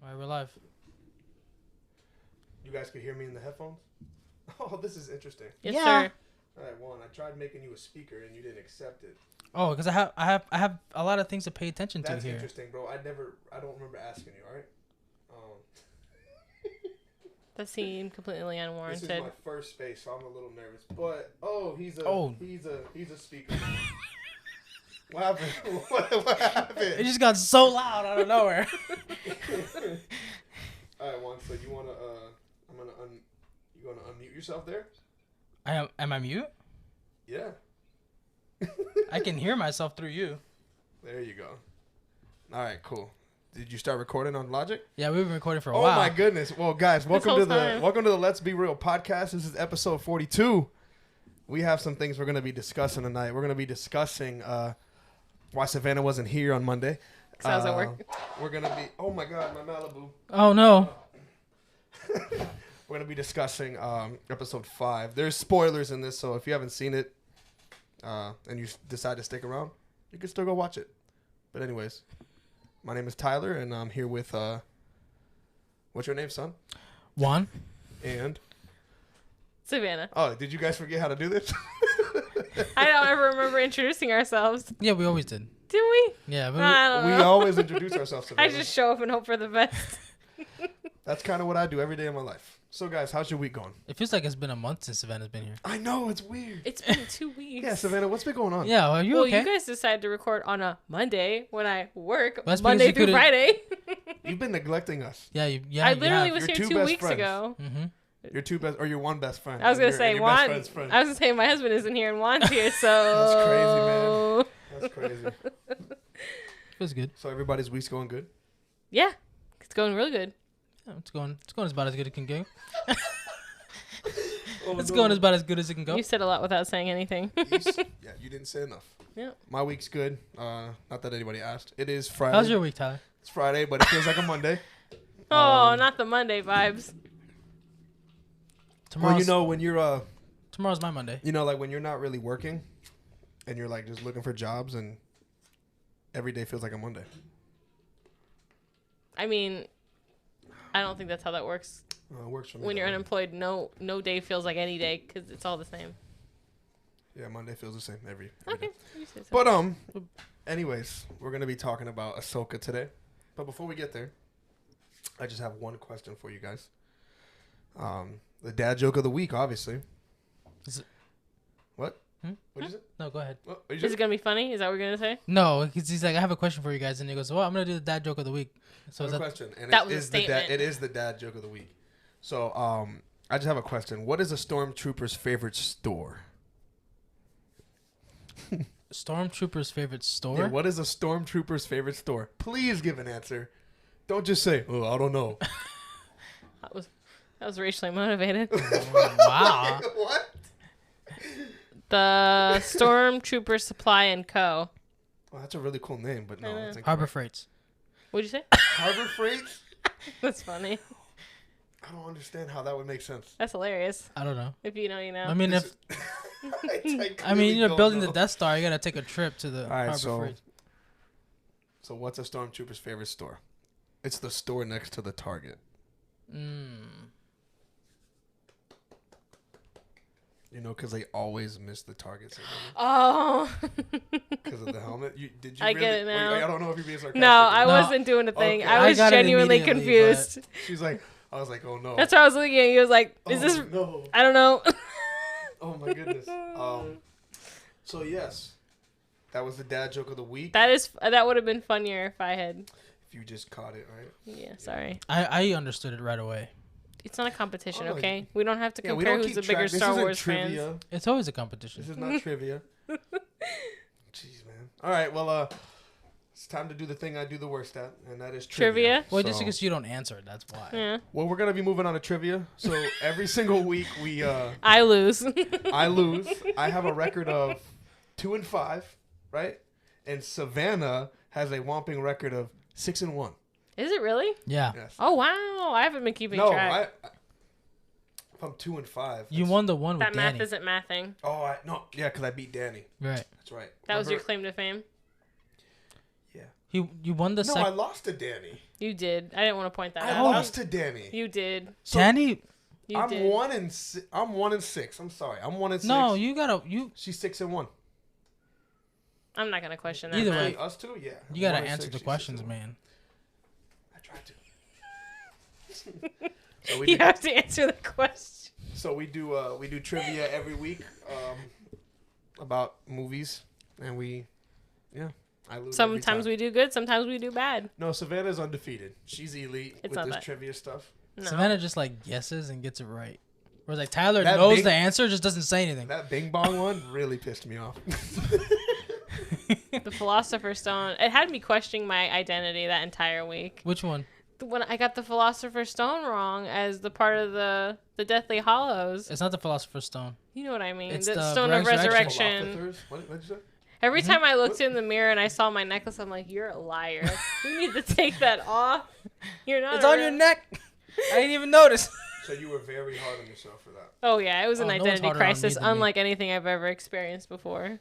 All right, we're live. You guys could hear me in the headphones? Oh, this is interesting. Yes, sir. All right, Juan, I tried making you a speaker and you didn't accept it. Oh, because I have a lot of things to pay attention to That's here. interesting, bro. I don't remember asking you, all right? That seemed completely unwarranted. This is my first space, so I'm a little nervous. But he's a speaker. What happened? What happened? It just got so loud out of nowhere. All right, Juan. So you wanna you gonna unmute yourself there? Am I mute? Yeah. I can hear myself through you. There you go. All right, cool. Did you start recording on Logic? Yeah, we've been recording for a while. Oh my goodness! Well, guys, welcome to the Let's Be Real podcast. This is episode 42. We have some things we're gonna be discussing tonight. We're gonna be discussing why Savannah wasn't here on Monday. So I was at work. We're gonna be. Oh my God, my Malibu. Oh no. We're gonna be discussing episode 5. There's spoilers in this, so if you haven't seen it and you decide to stick around, you can still go watch it. But anyways, my name is Tyler, and I'm here with what's your name, son? Juan. And Savannah. oh, did you guys forget how to do this? I don't ever remember introducing ourselves. Yeah, we always did. Did we? Yeah, but I don't We know. always introduce ourselves. I just show up and hope for the best. That's kind of what I do every day of my life. So, guys, how's your week going? it feels like it's been a month since Savannah's been here. I know, it's weird. It's been 2 weeks. Yeah, Savannah, what's been going on? Yeah, are you Well, okay? you guys decided to record on a Monday when I work That's because Monday you through couldn't- Friday. You've been neglecting us. Yeah, I literally was Your here two 2 best weeks friends. ago. Mm-hmm. Your two best, or your one best friend. I was gonna Your- say your best Juan. friend's friend. I was gonna say my husband isn't here and Juan's here, so That's crazy, man. That's crazy. Feels good. So everybody's week's going good? Yeah, it's going really good. Yeah, it's going about as good as it can go. Oh, It's no. going about as good as it can go. You said a lot without saying anything. Yeah, you didn't say enough. Yeah. My week's good. Not that anybody asked. It is Friday. How's your week, Tyler? It's Friday, but it feels like a Monday. Oh, not the Monday vibes. Tomorrow's, when you're tomorrow's my Monday. like when you're not really working and you're like just looking for jobs and every day feels like a Monday. I mean, I don't think that's how that works. It works for me. When that you're way. unemployed, no day feels like any day because it's all the same. Yeah, Monday feels the same every Okay. day. You say so. But anyways, we're gonna be talking about Ahsoka today. But before we get there, I just have one question for you guys. The dad joke of the week, obviously. Is it- What? Hmm? What is it? No, go ahead. What is Is it going to be funny? Is that what you're going to say? No, he's like, I have a question for you guys, and he goes, well, I'm gonna do the dad joke of the week. So is a that question, and That it was a is the statement. it is the dad joke of the week. So, I just have a question. What is a stormtrooper's favorite store? Stormtrooper's favorite store? Yeah, what is a stormtrooper's favorite store? Please give an answer. Don't just say, "Oh, I don't know." That was racially motivated. Wow. What? The Stormtrooper Supply and Co. Well, that's a really cool name, but no. It's Harbor incorrect. Freights. What'd you say? Harbor Freights? That's funny. I don't understand how that would make sense. That's hilarious. I don't know. If you know, you know. I mean, if you're building the Death Star, you gotta take a trip to the All right, Harbor so Freights. so what's a stormtrooper's favorite store? It's the store next to the Target. You know, because they always miss the Target signal Oh. because of the helmet. Did you? I really, get it now. I don't know if you're being sarcastic. No, I No. wasn't doing a thing. Okay. I I was got it genuinely immediately, confused. She's like, I was like, oh no. That's why I was looking at you. I was like, is this... No. I don't know. Oh my goodness. So yes, that was the dad joke of the week. That would have been funnier if I had... If you just caught it, right? Yeah, sorry. I understood it right away. It's not a competition, Oh, okay? We don't have to Yeah, we compare don't who's keep the bigger track. Star This Wars isn't fans. trivia. It's always a competition. This is not trivia. Jeez, man. All right, well, it's time to do the thing I do the worst at, and that is trivia. Well, just So- because you don't answer it, that's why. Yeah. Well, we're gonna be moving on to trivia. So every single week we, I lose. I lose. I have a record of 2-5, right? And Savannah has a whomping record of 6-1. Is it really? Yeah. Yes. Oh, wow. I haven't been keeping No, track. if I'm 2-5. You won the one with That Danny. math isn't mathing. No, yeah, because I beat Danny. Right. That's right. That was your Remember? claim to fame? Yeah. You won the No, I lost to Danny. You did. I didn't want to point that I out. lost to Danny. You did. So, Danny. You did. 1-6. I'm 1-6. I'm sorry. I'm 1-6. No, you gotta She's 6-1. I'm not gonna question that. Either man. way. Us two, yeah. you gotta 1-6, answer the she's questions, 6-1. man. I tried to. So You have to answer the question. So we do trivia every week about movies, and I lose. Sometimes we do good. Sometimes we do bad. No, Savannah's undefeated. She's elite It's with not this that. trivia stuff. No. Savannah just like guesses and gets it right. Whereas like Tyler That knows big- the answer, just doesn't say anything. That Bing Bong one really pissed me off. The Philosopher's Stone. It had me questioning my identity that entire week. Which one? When I got the Philosopher's Stone wrong as the part of the Deathly Hollows. It's not the Philosopher's Stone. You know what I mean. It's The the Stone of Resurrection. Resurrection. What did you say? Every time I looked in the mirror and I saw my necklace, I'm like, you're a liar. You need to take that off. You're not It's a on real- your neck. I didn't even notice. So you were very hard on yourself for that. Oh, yeah. It was an Oh, no one's identity harder on me crisis, than me. unlike anything I've ever experienced before.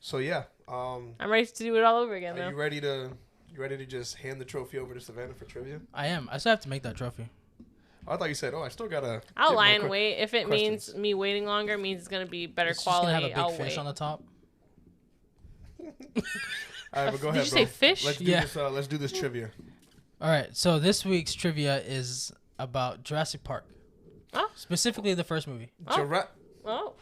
So yeah, I'm ready to do it all over again, are though. you ready to just hand the trophy over to Savannah for trivia? I am. I still have to make that trophy. I thought you said, I still gotta. I'll get lie more and que- wait. If it questions. means me waiting longer, means it's going to be better It's just quality, gonna have a I'll big fish wait. on the top. All right, but go Did ahead, you bro. say fish? Let's do Yeah. this. Let's do this trivia. All right. So this week's trivia is about Jurassic Park. Oh. Specifically, the first movie. Oh. Giraffe. Oh.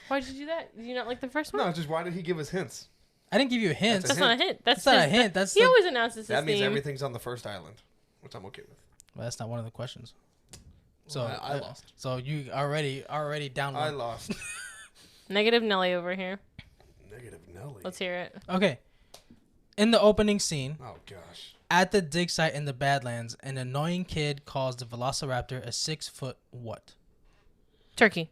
Why'd you do that? Did you not like the first one? No, just why did he give us hints? I didn't give you a hint. That's not a hint. That's not a his- hint. That's he the- always announces his That means theme. everything's on the first island, which I'm okay with. Well, that's not one of the questions. So Well, I lost. So you already down I one. lost. Negative Nelly over here. Negative Nelly. Let's hear it. Okay. In the opening scene, Oh gosh. at the dig site in the Badlands, an annoying kid calls the Velociraptor a 6-foot what? Turkey.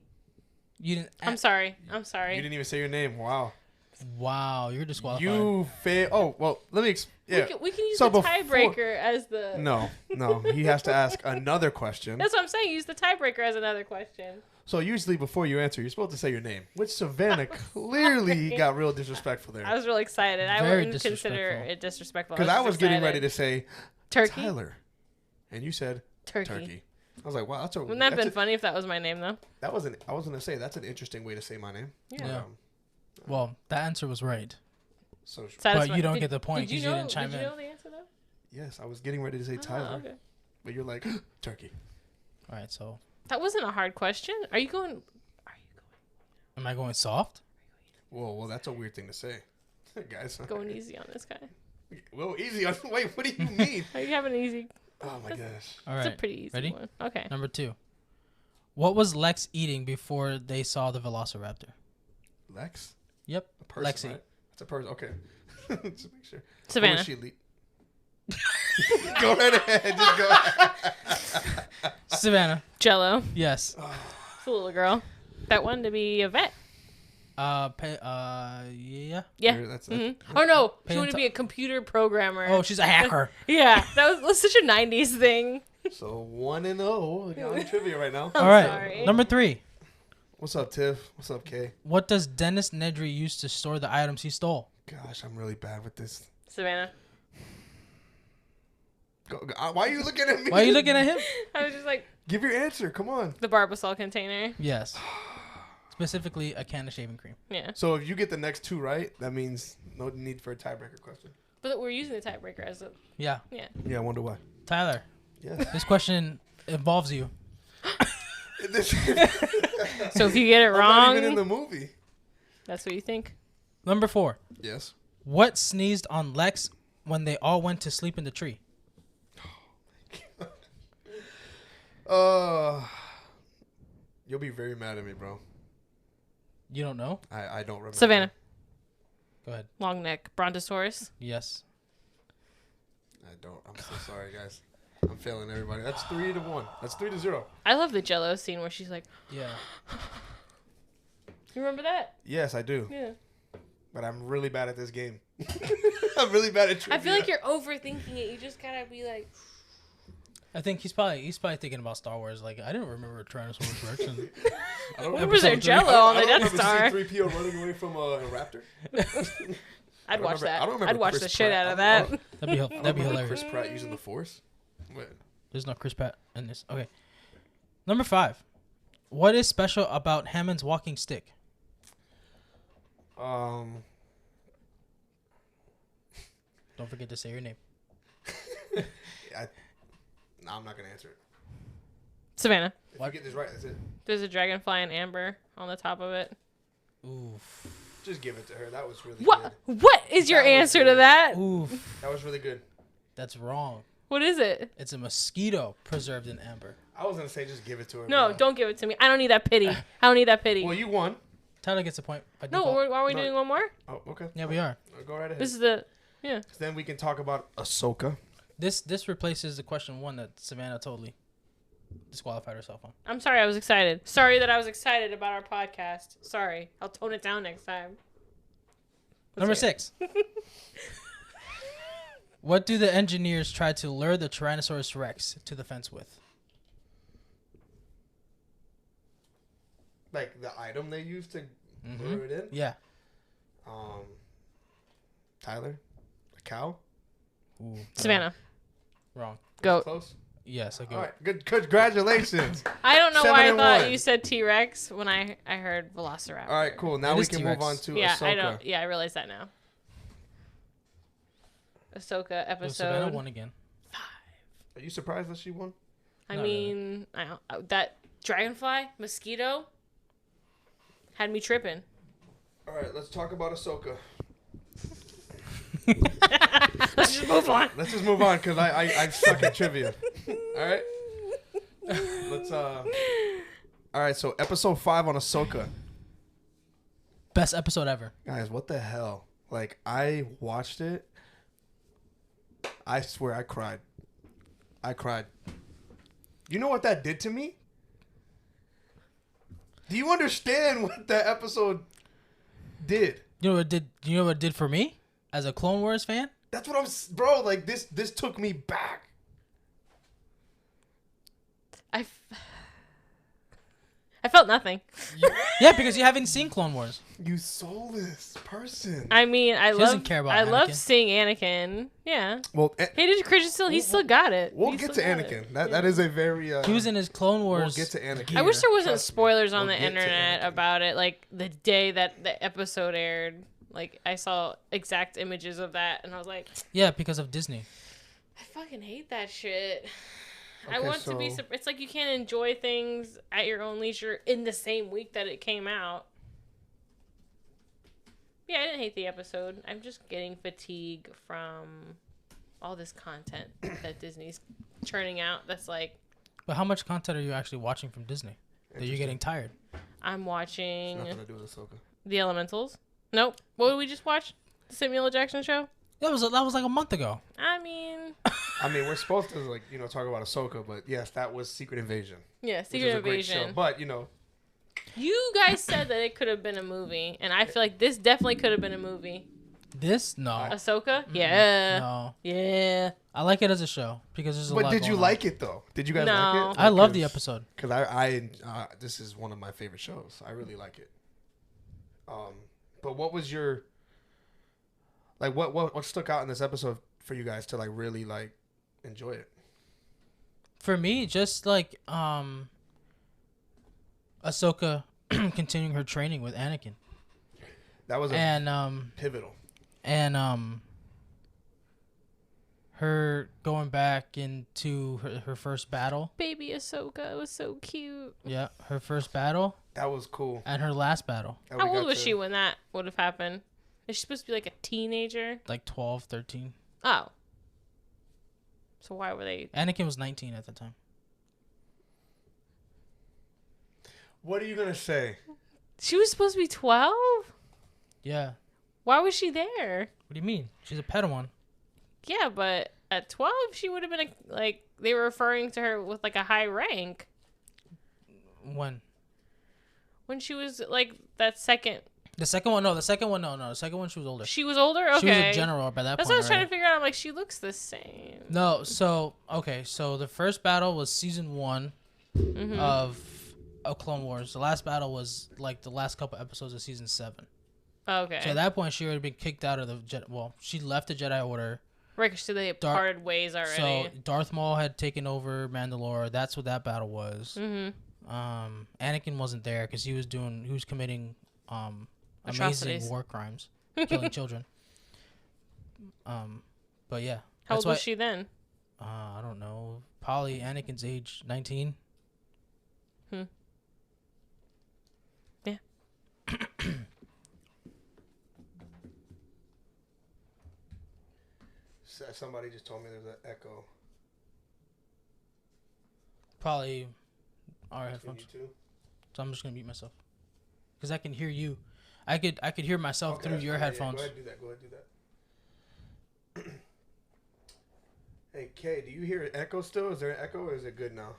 You didn't. I'm sorry. I'm You sorry. didn't even say your name. Wow. Wow, you're disqualified. You fail. Oh well. Let me. Yeah. We can use So the before- tiebreaker as the. No. He has to ask another question. That's what I'm saying. Use the tiebreaker as another question. So usually before you answer, you're supposed to say your name, which Savannah clearly got real disrespectful I there. was really excited. I Very wouldn't consider disrespectful. it disrespectful. Because I was getting ready to say Turkey. Tyler, and you said Turkey. I was like, wow, that's a. Wouldn't that have that's been funny if that was my name though? That wasn't. I was gonna say that's an interesting way to say my name. Yeah. Yeah. Well, that answer was right. So Satisfying. But you don't Did- get the point did 'cause you didn't chime Did you in. know the answer though? yes, I was getting ready to say Tyler, okay. but you're like turkey. All right, so That wasn't a hard question. Are you going? am I going soft? Whoa, well, that's a weird thing to say, guys. Going easy on this guy. Whoa, easy. Wait, what do you mean? Are you having an easy? Oh my gosh. All It's a right. pretty easy Ready? one. Okay. Number 2. What was Lex eating before they saw the Velociraptor? Lex. Yep. A person, Lexi. right? It's a person. Okay. Just make sure. Savannah. What was she go right ahead. Just go ahead. Savannah. Jello. Yes. It's a little girl that wanted to be a vet. Yeah. Yeah. Here, that's it. Oh no, she Pay wanted to be a computer programmer. Oh, she's a hacker. Yeah, that was such a '90s thing. So 1-0. Got on trivia right now. All right. sorry. Number 3. What's up, Tiff? What's up, Kay? What does Dennis Nedry use to store the items he stole? Gosh, I'm really bad with this. Savannah. Why are you looking at me? Why are you looking at him? I was just like Give your answer. Come on. the Barbasol container. Yes. Specifically, a can of shaving cream. Yeah, So if you get the next 2 right, that means no need for a tiebreaker question. but we're using the tiebreaker as a Yeah. yeah. Yeah, I wonder why. Tyler, Yeah. this question involves you. So if you get it I'm not wrong, even in the movie. that's what you think. Number 4. Yes. What sneezed on Lex when they all went to sleep in the tree? You'll be very mad at me, bro. You don't know? I don't remember. Savannah. Go ahead. Long neck, Brontosaurus. Yes. I don't. I'm so sorry, guys. I'm failing everybody. That's 3-1. That's 3-0. I love the Jello scene where she's like, Yeah. you remember that? Yes, I do. Yeah. But I'm really bad at this game. I'm really bad at trivia. I feel like you're overthinking it. You just gotta be like, I think he's probably thinking about Star Wars. Like, I didn't remember Tyrannosaurus Rex. And I don't where remember was there Episode Jello on the I don't Death remember Star? C-3PO running away from a raptor. I'd watch that. I don't remember I'd watch Chris the shit Pratt. out of I don't that. know. That'd be hilarious. Chris Pratt using the Force. Wait. There's no Chris Pratt in this. Okay. Number 5. What is special about Hammond's walking stick? Um. Don't forget to say your name. No, I'm not gonna answer it. Savannah. If you get this right, that's it. There's a dragonfly and amber on the top of it. Oof. Just give it to her. That was really What? good. What is your That was answer to good. that? Oof. That was really good. That's wrong. What is it? It's a mosquito preserved in amber. I was gonna say just give it to her. No, bro. don't give it to me. I don't need that pity. I don't need that pity. Well, you won. Tyler gets a point. By No, default. are we No. doing one more? Oh, okay. Yeah, we are. Go right ahead. This is the. Yeah. Then we can talk about Ahsoka. This replaces the question 1 that Savannah totally disqualified herself on. I'm sorry I was excited. Sorry that I was excited about our podcast. Sorry. I'll tone it down next time. Number hear 6. What do the engineers try to lure the Tyrannosaurus Rex to the fence with? Like the item they used to lure it in. Yeah. Tyler, a cow. Ooh, Savannah. Wrong. Goat. Close. Yes, I go. All right. Good. Congratulations. I don't know why I 7-1. thought you said T-Rex when I heard Velociraptor. All right. Cool. Now It we is can T-Rex. move on to Yeah, Ahsoka. I don't. Yeah, I realize that now. Ahsoka Well, episode. Savannah won again. Are you surprised that she won? I Not mean, that dragonfly mosquito had me tripping. All right. Let's talk about Ahsoka. Let's just move on. Let's just move on because I suck at trivia. All right. Let's All right. So episode 5 on Ahsoka. Best episode ever. Guys, what the hell? Like, I watched it. I swear I cried. You know what that did to me? Do you understand what that episode did? You know what it did? You know what it did for me as a Clone Wars fan? That's what bro, like this took me back. I felt nothing. Yeah, because you haven't seen Clone Wars. You soulless person. I mean, I doesn't care about I love Anakin. seeing Anakin. Yeah. Well, Hayden Christensen he still got it. we'll He get to still got Anakin. it. That is a very He was in his Clone we'll Wars. get to Anakin. I wish there wasn't Trust me. spoilers on We'll the get to internet Anakin. about it, like the day that the episode aired. Like I saw exact images of that, and I was like, Yeah, because of Disney. I fucking hate that shit. I Okay, want to be. so- It's like you can't enjoy things at your own leisure in the same week that it came out. Yeah, I didn't hate the episode. I'm just getting fatigue from all this content that Disney's churning out. That's like But how much content are you actually watching from Disney that you're getting tired? I'm watching Nothing to do with Ahsoka. The Elementals. Nope. What did we just watch? The Samuel L. Jackson show. That was like a month ago. I mean, I mean, we're supposed to talk about Ahsoka, but yes, that was Secret Invasion. yeah, Which Secret is a great show. Invasion. But You guys said that it could have been a movie, and I feel like this definitely could have been a movie. This no, Ahsoka? Yeah. no. Yeah. I like it as a show because there's a lot. but did you going on. like it though? Did you guys No. like it? I love the episode. Because I this is one of my favorite shows. I really like it. But what was your like? What stuck out in this episode for you guys to like really like enjoy it? For me, just like Ahsoka continuing her training with Anakin, That was pivotal. and her going back into her first battle. Baby Ahsoka was so cute. Yeah, her first battle That was cool. and her last battle. that we How old got was to- she when that would have happened? Is she supposed to be like a teenager? Like 12, 13. Oh. So why were they? Anakin was 19 at the time. What are you gonna say? She was supposed to be 12? Yeah. Why was she there? What do you mean? She's a Padawan. Yeah, but at 12, she would have been like, they were referring to her with like a high rank. When? When she was like that second. The second one, no. The second one, no. The second one, she was older. She was older? Okay. She was a general by that That's point. what I was trying to already. figure out. I'm like, she looks the same. No, so okay, so the first battle was season 1 of Clone Wars. The last battle was like the last couple episodes of season 7. Okay. So at that point, she already been kicked out of the Jedi. Well, she left the Jedi Order. Right, so they parted ways already. So Darth Maul had taken over Mandalore. That's what that battle was. Anakin wasn't there because he was committing amazing Atrocities. war crimes, killing children. But yeah. How old was she then? I don't know. Probably Anakin's age 19. Yeah. Somebody just told me there's an echo. Probably our headphones. You too? So I'm just gonna mute myself because I can hear you. I could hear myself through your headphones. Yeah, go ahead, do that. Hey, Kay, do you hear an echo still? Is there an echo or is it good now?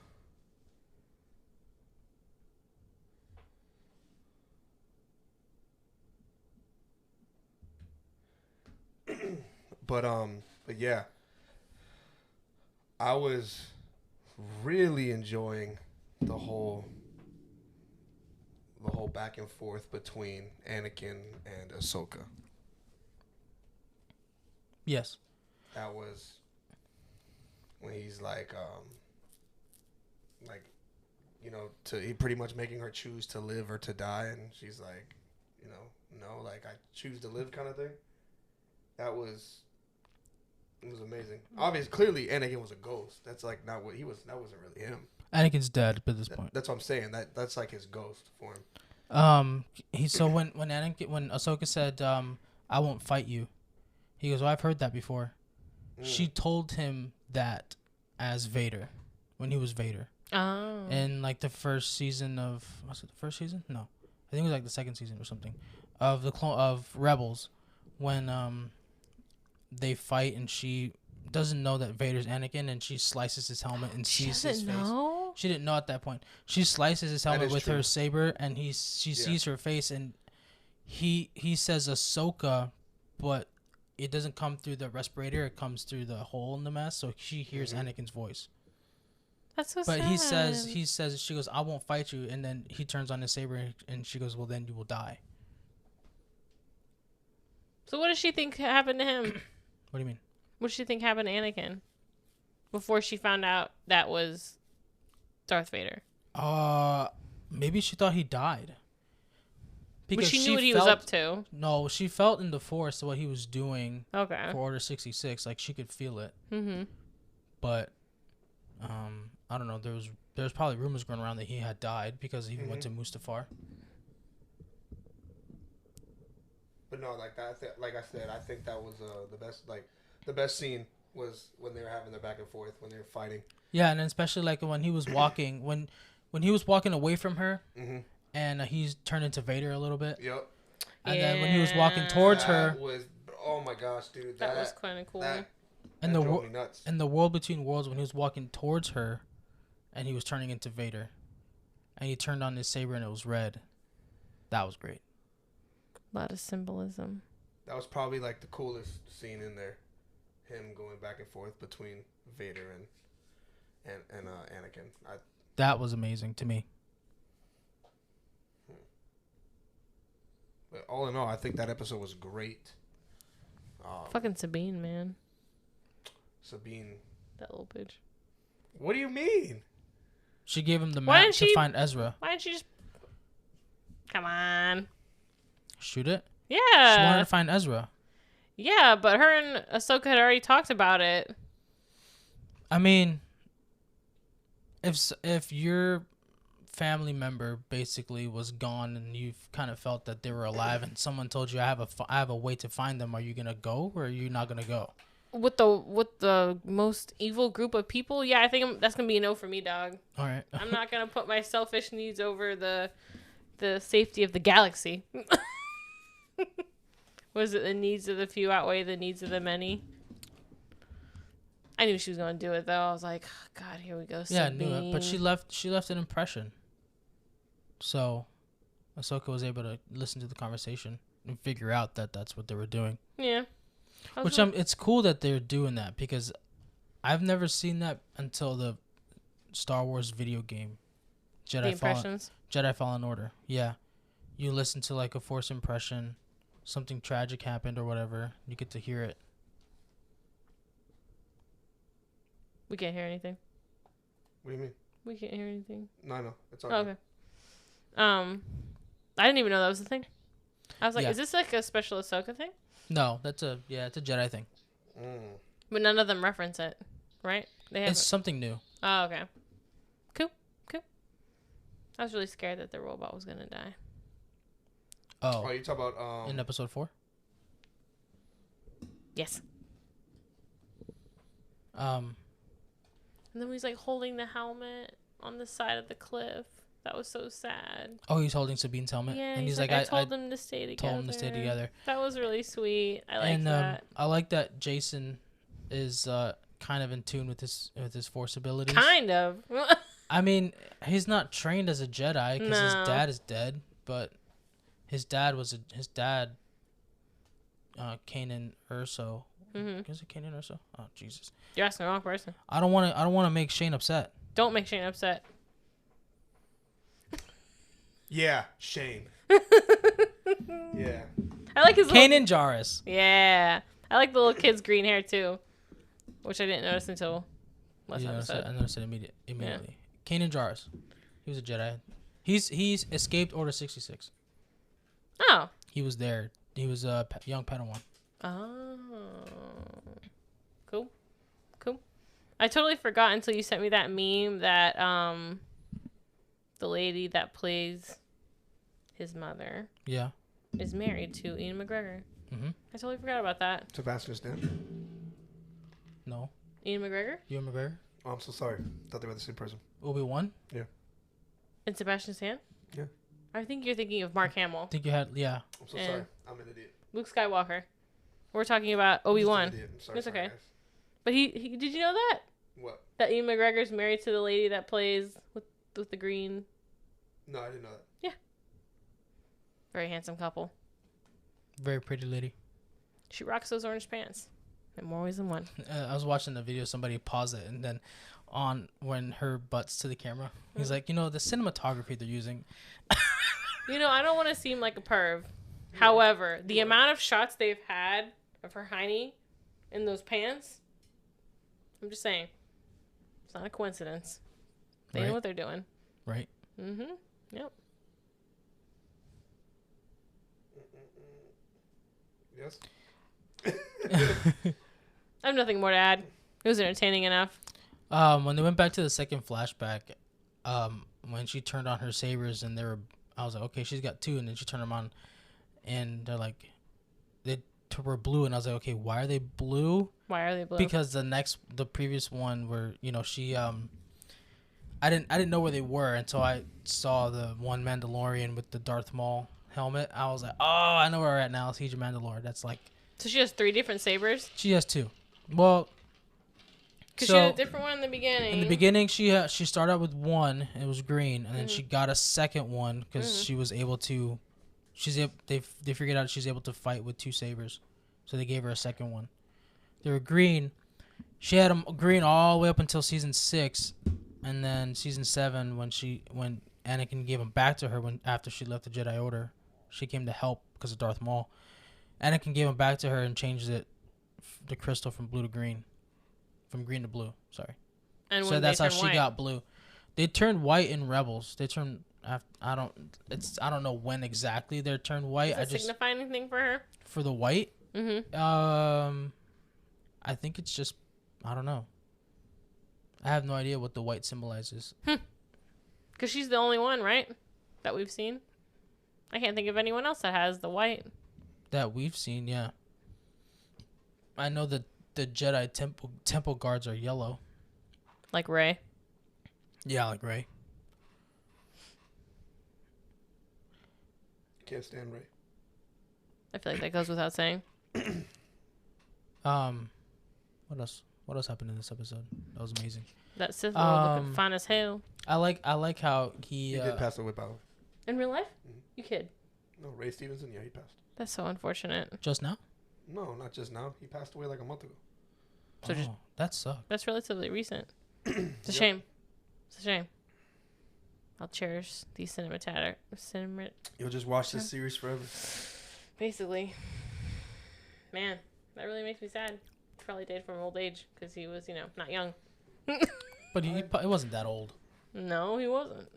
But yeah, I was really enjoying the whole back and forth between Anakin and Ahsoka. Yes. That was when he's like, he pretty much making her choose to live or to die, and she's like, no, like I choose to live, kind of thing. It was amazing. Obviously, clearly, Anakin was a ghost. That's like not what he was. That wasn't really him. Anakin's dead at this point. That's what I'm saying. That's like his ghost form. When Ahsoka said, "I won't fight you," he goes, "Well, I've heard that before." She told him that as Vader, when he was Vader. Oh. In like the first season of, was it the first season? No, I think it was like the second season or something of of Rebels, when they fight and she doesn't know that Vader's Anakin, and she slices his helmet and sees his face. Know? She didn't know at that point. She slices his helmet with her saber, and she sees her face, and he says Ahsoka, but it doesn't come through the respirator. It comes through the hole in the mask, so she hears Anakin's voice. That's so But sad. he says, she goes, "I won't fight you," and then he turns on his saber, and she goes, "Well, then you will die." So what does she think happened to him? What do you mean? What does she think happened to Anakin before she found out that was Darth Vader? Maybe she thought he died. Because she knew what he was up to. No, she felt in the Force what he was doing. Okay. For Order 66, like she could feel it. Mm-hmm. But, I don't know. There was probably rumors going around that he had died because he went to Mustafar. But no, like that. Like I said, I think that was the best. Like the best scene was when they were having their back and forth, when they were fighting. Yeah, and especially like when he was walking, when he was walking away from her, and he's turned into Vader a little bit. Yep. And then when he was walking towards her, oh my gosh, dude, that was kind of cool. And the world between worlds, when he was walking towards her, and he was turning into Vader, and he turned on his saber and it was red. That was great. A lot of symbolism. That was probably like the coolest scene in there. Him going back and forth between Vader and Anakin. That was amazing to me. But all in all, I think that episode was great. Fucking Sabine, man. Sabine. That little bitch. What do you mean? She gave him the map to find Ezra. Why didn't she just... Come on. Shoot it? Yeah. She wanted to find Ezra. Yeah, but her and Ahsoka had already talked about it. I mean, if your family member basically was gone and you kind of felt that they were alive and someone told you I have a way to find them, are you gonna go or are you not gonna go? With the most evil group of people, yeah, I think that's gonna be a no for me, dog. All right. I'm not gonna put my selfish needs over the safety of the galaxy. Was it the needs of the few outweigh the needs of the many? I knew she was gonna do it though. I was like, oh, God, here we go. Yeah, I knew it, but she left an impression. So, Ahsoka was able to listen to the conversation and figure out that that's what they were doing. Yeah. It's cool that they're doing that because I've never seen that until the Star Wars video game, Jedi Fallen Order. Yeah, you listen to like a Force impression something tragic happened or whatever, you get to hear it. We can't hear anything. What do you mean? We can't hear anything. No. It's all Oh, good. okay. I didn't even know that was a thing. I was like, Yeah. is this like a special Ahsoka thing? No, it's a Jedi thing. But none of them reference it, right? They have. It's something new. Oh, okay. Cool. I was really scared that the robot was gonna die. Oh, you talk about in episode 4? Yes. Um, And then he's like holding the helmet on the side of the cliff. That was so sad. oh, he's holding Sabine's helmet, Yeah, and he's like, I told them to stay together. told him to stay together. That was really sweet. I like And that. I like that Jason is kind of in tune with his Force abilities. Kind of. I mean, he's not trained as a Jedi because his No. dad is dead, but his dad, Kanan Urso. Mm-hmm. Is it Kanan Urso? Oh Jesus! You're asking the wrong person. I don't want to make Shane upset. Don't make Shane upset. Yeah, Shane. Yeah. I like his little... Kanan Jarrus. Yeah. I like the little kid's green hair too, which I didn't notice until last episode. I noticed it immediately. Kanan Jarrus. He was a Jedi. He's escaped Order 66. Oh. He was there. He was a young Padawan. Oh. Cool. I totally forgot until you sent me that meme that the lady that plays his mother Yeah. is married to Ian McGregor. Mm-hmm. I totally forgot about that. Sebastian Stan. No. Ian McGregor Ewan McGregor. Oh, I'm so sorry. Thought they were the same person. Obi-Wan. and Sebastian Stan? Yeah. I think you're thinking of Mark Hamill. I think you had, yeah. I'm so And- sorry. I'm an idiot. Luke Skywalker. We're talking about I'm just an Obi-Wan. idiot. I'm sorry, It's sorry, okay. guys. But he did you know that? What? That Ian McGregor's married to the lady that plays with the green. No, I didn't know that. Very handsome couple. Very pretty lady. She rocks those orange pants. In more ways than one. I was watching the video. Somebody paused it, and then when her butt's to the camera, he's like, the cinematography they're using. I don't want to seem like a perv. However, the amount of shots they've had of her hiney in those pants, I'm just saying, it's not a coincidence. They know Right. what they're doing. Right. Mm-hmm. Yep. Yes? I have nothing more to add. It was entertaining enough. When they went back to the second flashback, when she turned on her sabers and I was like, okay, she's got two, and then she turned them on, and they're like, they were blue, and I was like, okay, why are they blue? Why are they blue? Because the previous one where she I didn't know where they were until I saw the one Mandalorian with the Darth Maul helmet. I was like, oh, I know where we're at now. Siege of Mandalore. That's like, So she has 3 different sabers? she has two. Well, Because she had a different one in the beginning. in the beginning, she started out with one. It was green, and then she got a second one because she was able to. They figured out she's able to fight with 2 sabers, so they gave her a second one. They were green. She had them green all the way up until season 6, and then season 7 when Anakin gave them back to her after she left the Jedi Order, she came to help because of Darth Maul. Anakin gave them back to her and changed the crystal from blue to green. From green to blue, sorry. And So when that's they how turn she white. got blue. They turned white in Rebels. They turned I don't know when exactly they're turned white. Does it signify anything for her? For the white, Mm-hmm. I think it's just I don't know. I have no idea what the white symbolizes. Because she's the only one, right? That we've seen. I can't think of anyone else that has the white. That we've seen, yeah. I know that the Jedi temple guards are yellow. Like Rey. Yeah, like Rey. Can't stand Ray. I feel like that goes without saying. What else? What else happened in this episode? That was amazing. That Sith Lord looking fine as hell. I like how he He did pass away, by the way. In real life? Mhm. You kid. No, Ray Stevenson, yeah, he passed. That's so unfortunate. just now. No, not just now. He passed away like a month ago. So just- that sucks. That's relatively recent. It's a Yep. shame. It's a shame. I'll cherish these You'll just watch this series forever. Basically. Man, that really makes me sad. Probably died from old age because he was, not young. But he wasn't that old. No, he wasn't.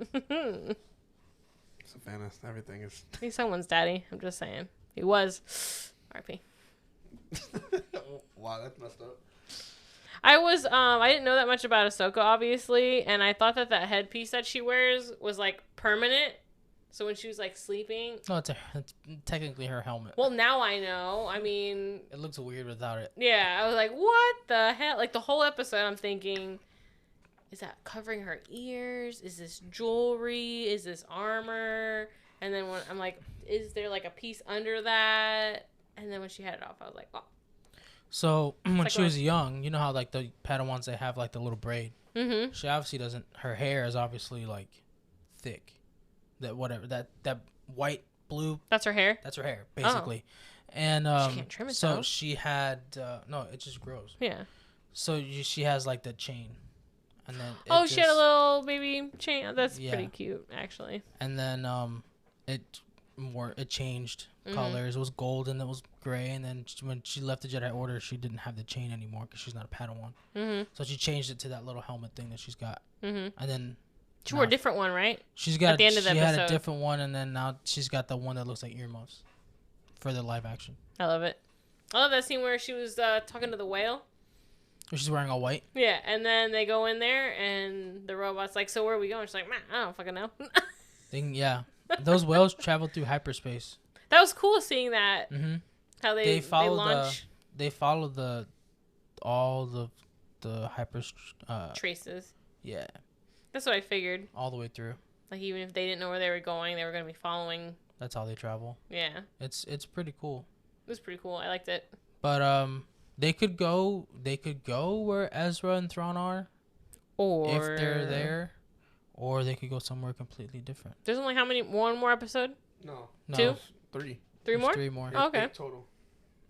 Savannah, everything is. He's someone's daddy. I'm just saying. He was. R.I.P. Wow, that's messed up. I didn't know that much about Ahsoka, obviously, and I thought that headpiece that she wears was, like, permanent. So when she was, like, sleeping... No, it's technically her helmet. Well, now I know. I mean... It looks weird without it. Yeah, I was like, what the hell? Like, the whole episode, I'm thinking, is that covering her ears? Is this jewelry? Is this armor? And then when I'm like, is there, like, a piece under that? And then when she had it off, I was like, oh. So when like she was young, you know how like the Padawans, they have like the little braid. Mm-hmm. She obviously doesn't. Her hair is obviously like thick. That whatever that white blue. That's her hair. That's her hair basically. And she can't trim it so though. she had no, it just grows. Yeah. So she has like the chain, and then She had a little baby chain. That's Yeah. pretty cute, actually. And then it changed colors. It was gold and it was gray. And then when she left the Jedi Order, she didn't have the chain anymore because she's not a Padawan. Mm-hmm. So she changed it to that little helmet thing that she's got. Mm-hmm. And then She wore a different one, right? she's got at the end of the she had a episode. different one, and then now she's got the one that looks like earmuffs for the live action. I love it. I love that scene where she was talking to the whale. She's wearing all white. Yeah, and then they go in there, and the robot's like, so where are we going? She's like, man, I don't fucking know. Yeah, those whales travel through hyperspace. That was cool seeing that. Mm-hmm. How They follow launch They follow all the hyper. traces. Yeah, That's what I figured. all the way through. Like, even if they didn't know where they were going, they were going to be following. That's how they travel. Yeah. It's pretty cool. It was pretty cool. I liked it. But they could go where Ezra and Thrawn are Or if they're there, or they could go somewhere completely different. There's only how many? One more episode? No. No, Two? 3. Three there's more? 3 more. Oh, okay. 8 total.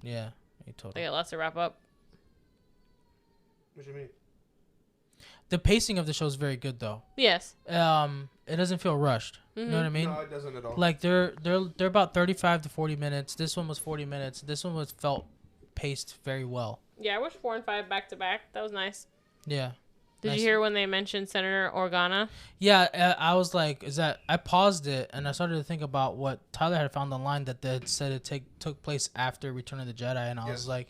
Yeah, 8 total. They got lots to wrap up. What do you mean? The pacing of the show is very good though. Yes. It doesn't feel rushed. You know what I mean? No, it doesn't at all. Like they're about 35 to 40 minutes. This one was 40 minutes. This one was felt paced very well. Yeah, I watched 4 and 5 back to back. That was nice. Yeah. Did Nice. you hear when they mentioned Senator Organa? Yeah, I was like, is that? I paused it and I started to think about what Tyler had found online that they had said it took place after Return of the Jedi, and I was like,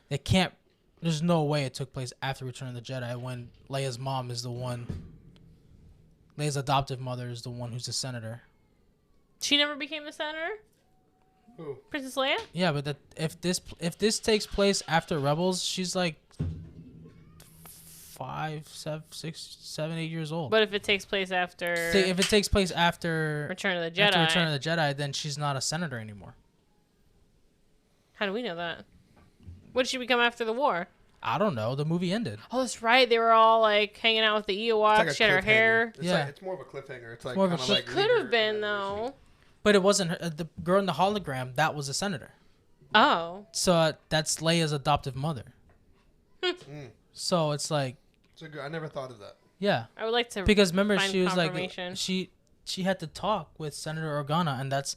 they can't. There's no way it took place after Return of the Jedi when Leia's mom is the one. Leia's adoptive mother is the one who's the senator. She never became the senator? Who? Princess Leia? Yeah, but if this takes place after Rebels, she's like 5, 7, 6, 7, 8 years old. But if it takes place after If it takes place after Return of the Jedi, after Return of the Jedi, then she's not a senator anymore. how do we know that? What did she become after the war? I don't know. The movie ended. Oh, that's right. They were all like hanging out with the Ewoks. It's like She had her hair. It's Yeah. like, it's more of a cliffhanger. It's like More of a kinda like Could have been though. But it wasn't her, the girl in the hologram. That was a senator. Oh. So that's Leia's adoptive mother. So it's like, It's a good, I never thought of that. yeah, I would like to because remember find she was like confirmation. she had to talk with Senator Organa, and that's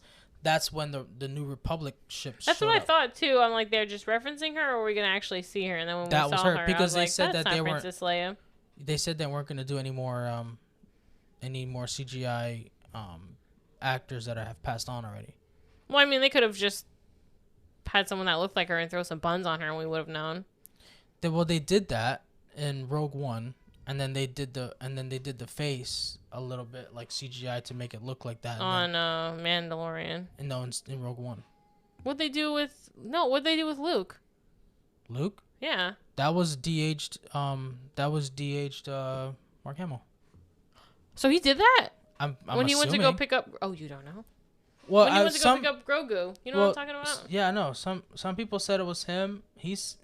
when the New Republic ship. That's showed what I up. thought too. I'm like, they're just referencing her, or are we gonna actually see her? And then when That we was saw her, her, I because was they like, said that's that not they weren't- Princess Leia. They said they weren't going to do any more CGI actors that have passed on already. Well, I mean, they could have just had someone that looked like her and throw some buns on her, and we would have known. They did that in Rogue One, and then they did the face a little bit like CGI to make it look like that. On Mandalorian. And no, in Rogue One, What'd they do with Luke? Luke, Yeah. that was de-aged. Mark Hamill. So he did that I'm when he went to go assuming. pick up. Oh, you don't know. Well, When he went to go some pick up Grogu. You know what I'm talking about? Yeah, no. Some people said it was him.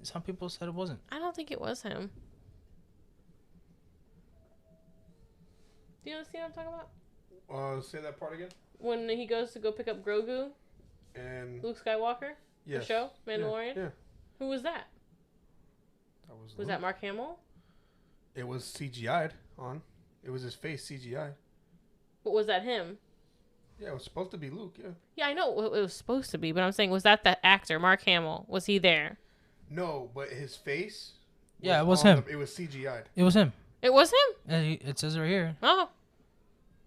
Some people said it wasn't. I don't think it was him. Do you know the scene I'm talking about? Say that part again. When he goes to go pick up Grogu, And Luke Skywalker, yes. the show, Mandalorian. Yeah. Who was that? That was Was that Mark Hamill? It was CGI'd on. It was his face CGI. But was that him? Yeah, it was supposed to be Luke. Yeah. Yeah, I know it was supposed to be, but I'm saying, was that the actor, Mark Hamill? Was he there? No, but his face. Yeah, it was him. It was CGI'd. It was him. It was him? It says it right here. Oh.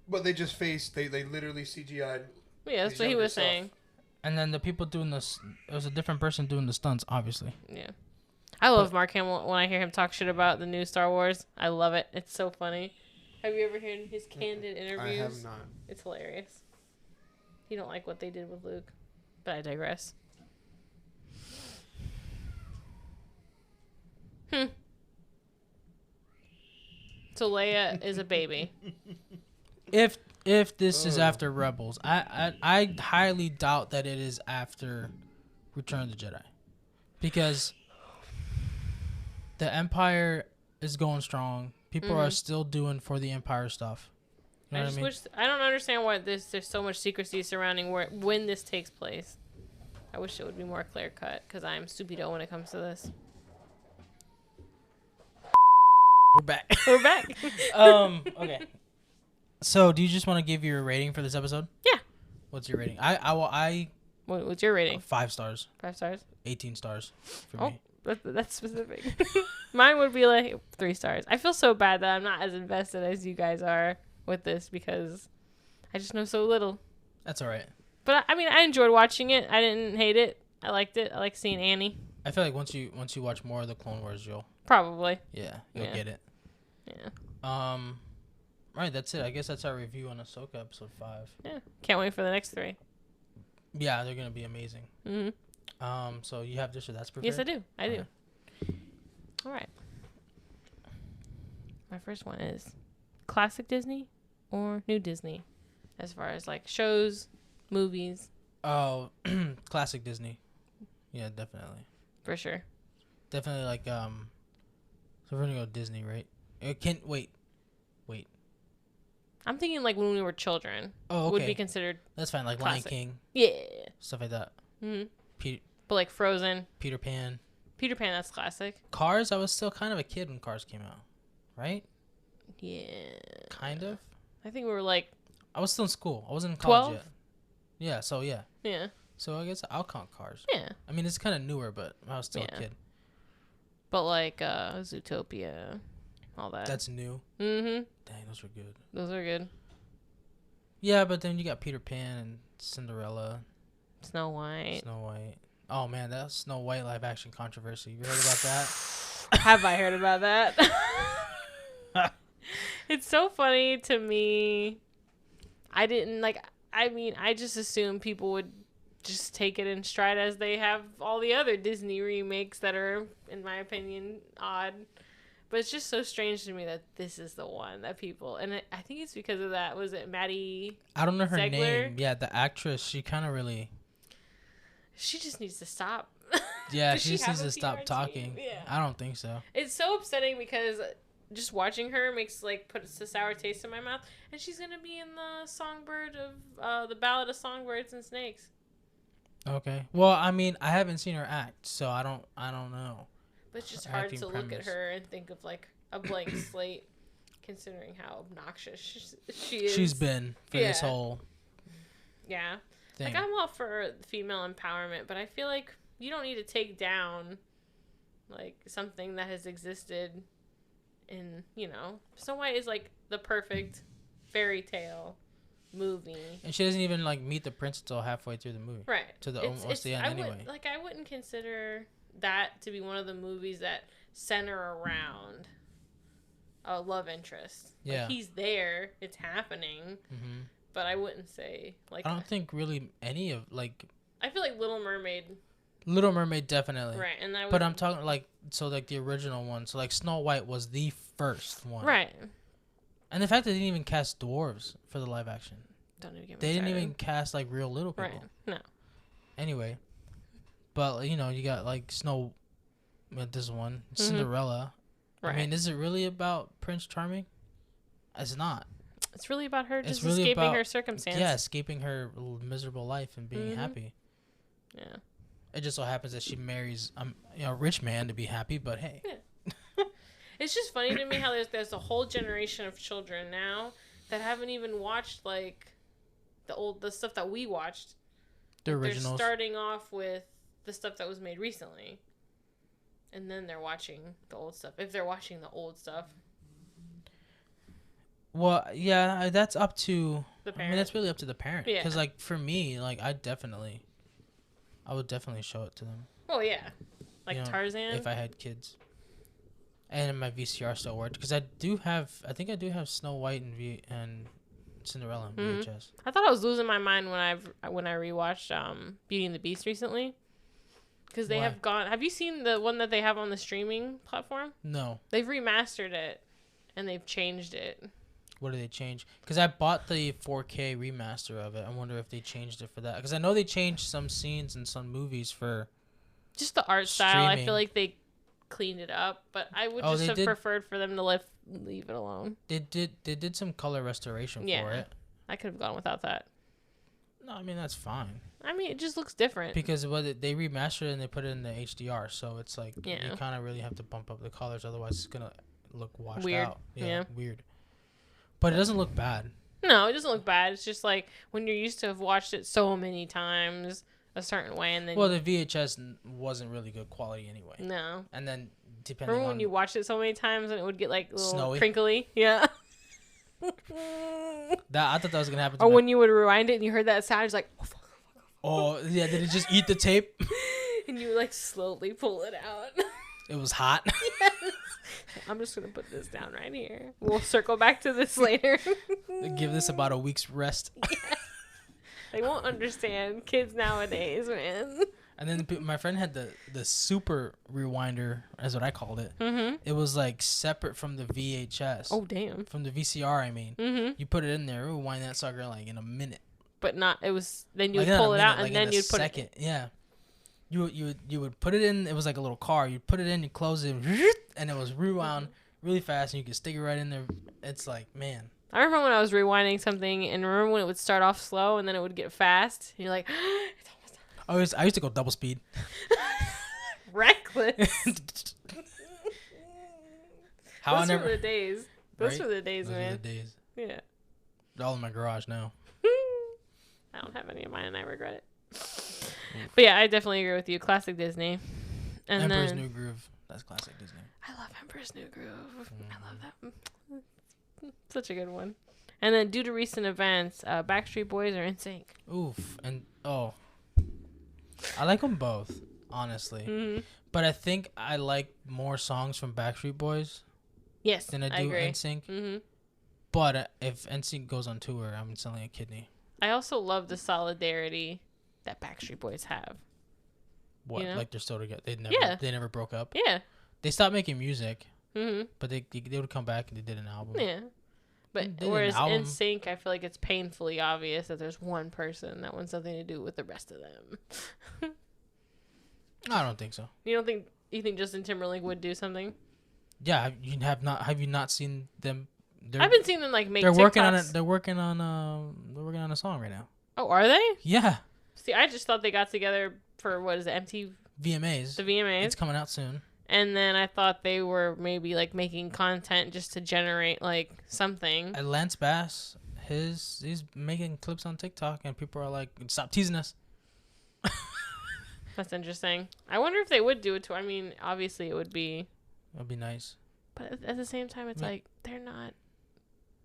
But they just they literally CGI'd. Yeah, that's what he was saying. And then the people doing this, it was a different person doing the stunts, obviously. Yeah. I love Mark Hamill when I hear him talk shit about the new Star Wars. I love it. It's so funny. Have you ever heard his candid interviews? I have not. It's hilarious. You don't like what they did with Luke, but I digress. So Leia is a baby. If this is after Rebels, I highly doubt that it is after Return of the Jedi, because the Empire is going strong. People are still doing for the Empire stuff. You know I just wish I don't understand why there's so much secrecy surrounding when this takes place. I wish it would be more clear cut because I'm stupido when it comes to this. We're back. We're back. Okay. So, do you just want to give your rating for this episode? Yeah. What's your rating? What's your rating? 5 stars. 5 stars. 18 stars for me. That's specific. Mine would be like 3 stars. I feel so bad that I'm not as invested as you guys are with this because I just know so little. That's all right. But I mean, I enjoyed watching it. I didn't hate it. I liked it. I like seeing Annie. I feel like once you watch more of the Clone Wars, you'll Probably. you'll get it. Yeah. Right, that's it. I guess that's our review on Ahsoka episode 5. Yeah. Can't wait for the next 3. Yeah, they're gonna be amazing. Mm-hmm. So you have this or that's prepared? Yes, I do. I do. All right. My first one is classic Disney or new Disney, as far as like shows, movies. Oh, classic Disney. Yeah, definitely. For sure. Definitely like So we're gonna go Disney, right? It can't wait. I'm thinking like when we were children. Oh, okay. Would be considered. That's fine. Like classic. Lion King, Yeah. stuff like that. Mm-hmm. But like Frozen. Peter Pan. Peter Pan, that's classic. Cars. I was still kind of a kid when Cars came out, right? Yeah. Kind of. I think we were like. I was still in school. I wasn't in college 12? yet. Yeah. So yeah. Yeah. So I guess I'll count Cars. Yeah. I mean, it's kind of newer, but I was still a kid. But like Zootopia, all that. That's new. Mm-hmm. Dang, those were good. Those are good. Yeah, but then you got Peter Pan and Cinderella. Snow White. Oh man, that Snow White live action controversy. You heard about that? Have I heard about that? It's so funny to me. I didn't like. I mean, I just assumed people would just take it in stride as they have all the other Disney remakes that are, in my opinion, odd. But it's just so strange to me that this is the one that people, and I think it's because of that. Was it Maddie? I don't know her Ziegler? name. Yeah, the actress. She kind of really. She just needs to stop. Yeah, Does she just have needs a to stop PR talking. team? Yeah. I don't think so. It's so upsetting because just watching her puts a sour taste in my mouth. And she's gonna be in the Songbird of the Ballad of Songbirds and Snakes. Okay. Well, I mean, I haven't seen her act, so I don't know. But it's just hard Acting to look at premise. her and think of like a blank slate, considering how obnoxious she is. She's been for this Yeah. whole Yeah. thing. Like I'm all for female empowerment, but I feel like you don't need to take down like something that has existed in, Snow White is like the perfect fairy tale movie. And she doesn't even like meet the prince until halfway through the movie. Right. To the almost the end anyway. I wouldn't consider that to be one of the movies that center around a love interest. Yeah. Like, he's there, it's happening, but I wouldn't say like I don't think really any of like I feel like Little Mermaid. Little Mermaid definitely. Right, and But I'm talking like the original one. So like Snow White was the first one. Right. And the fact that they didn't even cast dwarves for the live action. Don't even get me They didn't started. even cast like real little people. Right. No. Anyway. But you got like Snow this one. Cinderella. Right. I mean, is it really about Prince Charming? It's not. It's really about her just really escaping about- her circumstance. Yeah, escaping her miserable life and being happy. Yeah. It just so happens that she marries a rich man to be happy, but hey. It's just funny to me how there's a whole generation of children now that haven't even watched like the stuff that we watched. The They're originals. starting off with the stuff that was made recently, and then they're watching the old stuff. If they're watching the old stuff, Well, yeah, that's up to. the I mean, parent. that's really up to the parent. Yeah. Because like for me, like I would definitely show it to them. Oh yeah, like You know, Tarzan. if I had kids. And my VCR still worked because I think I do have Snow White and Cinderella on Mhm. VHS. I thought I was losing my mind when I rewatched Beauty and the Beast recently, because they Why? have gone. Have you seen the one that they have on the streaming platform? No, They've remastered it, and they've changed it. what did they change? Because I bought the 4K remaster of it. I wonder if they changed it for that. Because I know they changed some scenes in some movies for. Just the art style. I Streaming. feel like they cleaned it up, but I would Oh, just they have did- preferred for them to leave it alone. They did some color restoration for Yeah. it. I could have gone without that. No, I mean that's fine I mean, it just looks different. because they remastered it and they put it in the HDR, so it's like Yeah. you kind of really have to bump up the colors, otherwise it's gonna look washed Weird. out. Yeah. Weird. But it doesn't look bad. No, it doesn't look bad. It's just like when you're used to have watched it so many times a certain way, and then Well, the VHS wasn't really good quality anyway, no. and then depending Remember on when you watched it so many times and it would get like a little Snowy? crinkly? Yeah. that, I thought that was gonna happen. To Or my- when you would rewind it and you heard that sound, it's like, oh, fuck. oh yeah, did it just eat the tape? And you would like slowly pull it out. It was hot. I'm just gonna put this down right here. We'll circle back to this later. Give this about a week's rest. They won't understand kids nowadays, man. And then my friend had the super rewinder, as what I called it. Mm-hmm. It was like separate from the VHS. Oh damn. From the VCR, I mean. Mm-hmm. You put it in there, rewind that sucker like in a minute. But not. It was. Then you Like would not a pull it minute, out, like and in then a you'd put second. it. Yeah. You would put it in. It was like a little car. You put it in, you close it, and it was rewound really fast, and you could stick it right in there. It's like, man. I remember when I was rewinding something, and remember when it would start off slow, and then it would get fast. And you're like, it's almost done. I used to go double speed. Reckless. How I Those were never. the days. Those Right? were the days, Those were man. the days. Yeah. They're all in my garage now. I don't have any of mine, and I regret it. But yeah, I definitely agree with you. Classic Disney. And Emperor's then New Groove. That's classic Disney. I love Emperor's New Groove. I love that. Such a good one. And then due to recent events, Backstreet Boys are in sync. Oof. And oh, I like them both, honestly. Mm-hmm. But I think I like more songs from Backstreet Boys Yes, than I I do agree. NSYNC. Mm-hmm. But if NSYNC goes on tour, I'm selling a kidney. I also love the solidarity that Backstreet Boys have. What? You know? Like they're still together? Yeah. They never broke up. Yeah. They stopped making music, Mm-hmm. but they would come back and they did an album. Yeah. But They did an whereas album. in sync, I feel like it's painfully obvious that there's one person that wants something to do with the rest of them. I don't think so. You think Justin Timberlake would do something? Yeah, have you not seen them? I've been seeing them like make. They're working on it. TikToks. They're working on a song right now. Oh, are they? Yeah, See, I just thought they got together for what is it, MTV, VMAs. the VMAs, It's coming out soon. and then I thought they were maybe like making content just to generate like something. Lance Bass, he's making clips on TikTok, and people are like, "Stop teasing us." That's interesting. I wonder if they would do it too. I mean, obviously it would be, That'd be nice. but at the same time, it's Yeah. like they're not.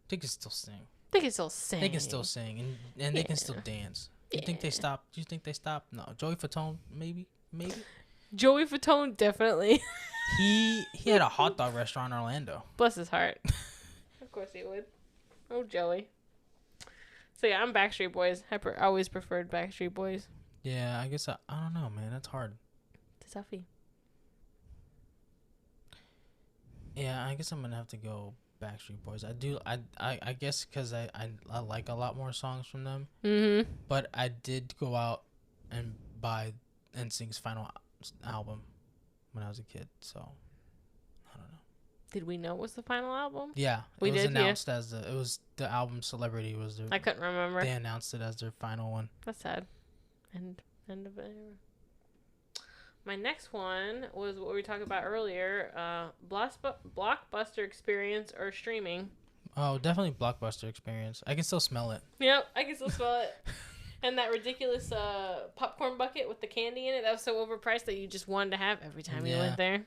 They can still sing. They can still sing. They can still sing, and they can still Yeah. dance. Do you think they Yeah. stop? Do you think they stop? No. Joey Fatone, maybe. Joey Fatone definitely. He had a hot dog restaurant in Orlando. Bless his heart. Of course he would. Oh, Joey. So yeah, I'm Backstreet Boys. I always preferred Backstreet Boys. Yeah, I guess I don't know, man. That's hard. It's toughy. Yeah, I guess I'm gonna have to go Backstreet Boys. I guess because I like a lot more songs from them. Mm-hmm. But I did go out and buy NSYNC's final album when I was a kid. So I don't know. Did we know it was the final album? Yeah, We it was did, yeah. announced as the album Celebrity was their. I couldn't remember. They announced it as their final one. That's sad. End of it. My next one was what we talked about earlier. Blockbuster experience or streaming. Oh, definitely Blockbuster experience. I can still smell it. Yep, I can still smell it. And that ridiculous popcorn bucket with the candy in it, that was so overpriced that you just wanted to have every time you Yeah. went there.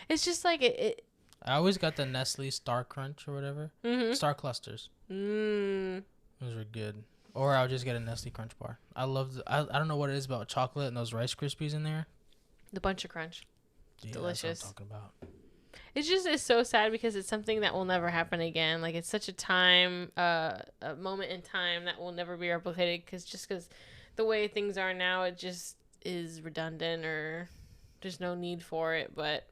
It's just like it. I always got the Nestle Star Crunch or whatever. Mm-hmm. Star Clusters. Mm. Those were good. Or I'll just get a Nestle Crunch bar. I love. I don't know what it is about chocolate and those Rice Krispies in there. The Bunch of Crunch. Yeah, Delicious. That's what I'm talking about. It's so sad because it's something that will never happen again. Like, it's such a time, a moment in time that will never be replicated because the way things are now, it just is redundant or there's no need for it. But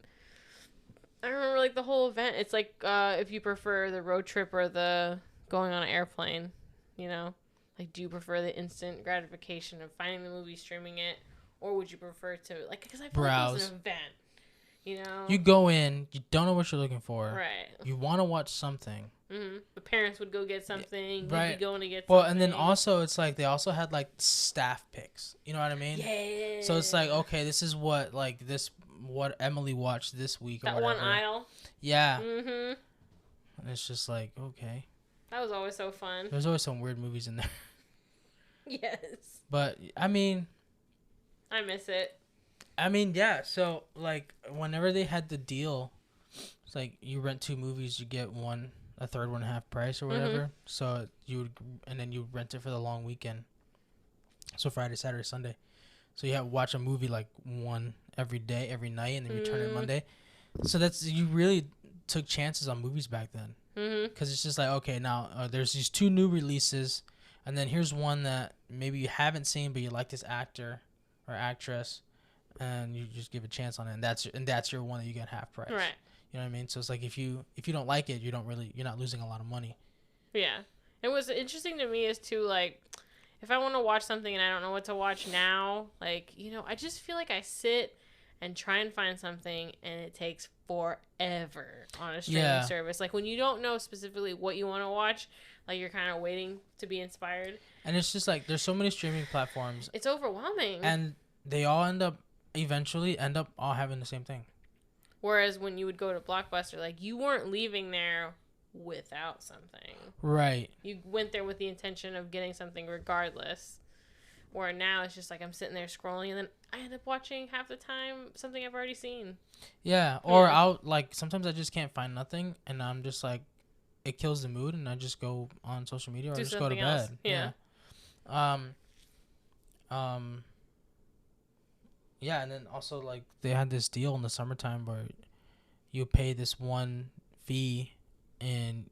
I remember, like, the whole event. It's like if you prefer the road trip or the going on an airplane, you know? Like, do you prefer the instant gratification of finding the movie, streaming it, or would you prefer to, like, because I feel like it was an event. You know, you go in, you don't know what you're looking for. Right. You want to watch something. Mm-hmm. The parents would go get something. Right. You'd be going to get Well, something. and then also it's like they also had like staff picks. You know what I mean? Yeah. So it's like, okay, this is what Emily watched this week or that whatever. one aisle. Yeah. Mm-hmm. And it's just like, okay. That was always so fun. There's always some weird movies in there. Yes. But I mean, I miss it. yeah. So like, whenever they had the deal, it's like you rent 2 movies, you get a third one half price or whatever. Mm-hmm. So then you rent it for the long weekend. So Friday, Saturday, Sunday. So you have to watch a movie like one every day, every night, and then return it Monday. So you really took chances on movies back then. Because it's just like, okay, now there's these 2 new releases, and then here's one that maybe you haven't seen, but you like this actor or actress, and you just give a chance on it, and that's your one that you get half price. Right. You know what I mean? So it's like if you don't like it, you're not losing a lot of money. Yeah. It was interesting to me is too, like, if I want to watch something and I don't know what to watch now, like, you know, I just feel like I sit and try and find something and it takes forever on a streaming service. Like, when you don't know specifically what you want to watch, like, you're kind of waiting to be inspired. And it's just like there's so many streaming platforms. It's overwhelming. And they all eventually end up all having the same thing. Whereas when you would go to Blockbuster, like, you weren't leaving there without something. Right. You went there with the intention of getting something regardless. Where now it's just like I'm sitting there scrolling and then I end up watching half the time something I've already seen. Yeah. Or I'll like sometimes I just can't find nothing and I'm just like it kills the mood and I just go on social media or I just go to bed. Else. Yeah. Yeah, and then also like they had this deal in the summertime where you pay this one fee and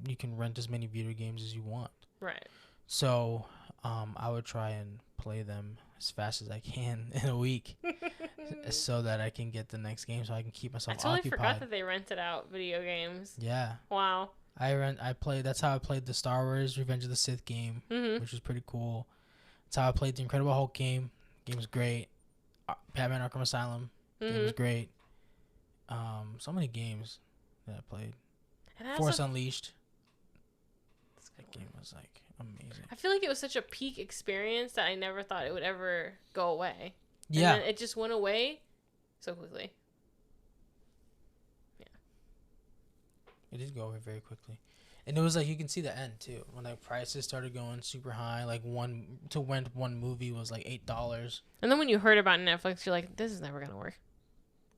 you can rent as many video games as you want. Right. So I would try and play them as fast as I can in a week so that I can get the next game so I can keep myself occupied. I totally forgot that they rented out video games. Yeah. Wow. That's how I played the Star Wars Revenge of the Sith game, which was pretty cool. That's how I played the Incredible Hulk game. Game was great. Batman Arkham Asylum game was great. So many games that I played. Force Unleashed. That game was like amazing. I feel like it was such a peak experience that I never thought it would ever go away. Yeah. And then it just went away so quickly. Yeah. It did go away very quickly. And it was like you can see the end too. When like prices started going super high, like to rent one movie was like $8. And then when you heard about Netflix, you're like, this is never gonna work.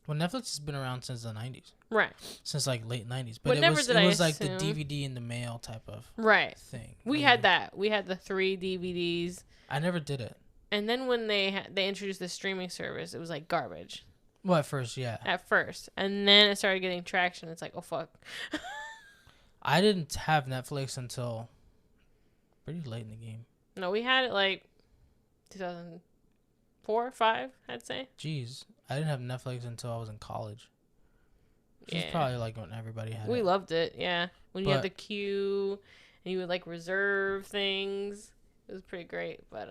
Well, Netflix has been around since the 90s. Right. Since like late 90s. But it was like the DVD in the mail type of thing. We had that. We had the 3 DVDs. I never did it. And then when they introduced the streaming service, it was like garbage. Well, at first, yeah. At first. And then it started getting traction. It's like, oh, fuck. I didn't have Netflix until pretty late in the game. No, we had it like 2004, 5, I'd say. Jeez. I didn't have Netflix until I was in college. Which is probably like when everybody had it. We loved it, yeah. When you had the queue and you would like reserve things. It was pretty great, but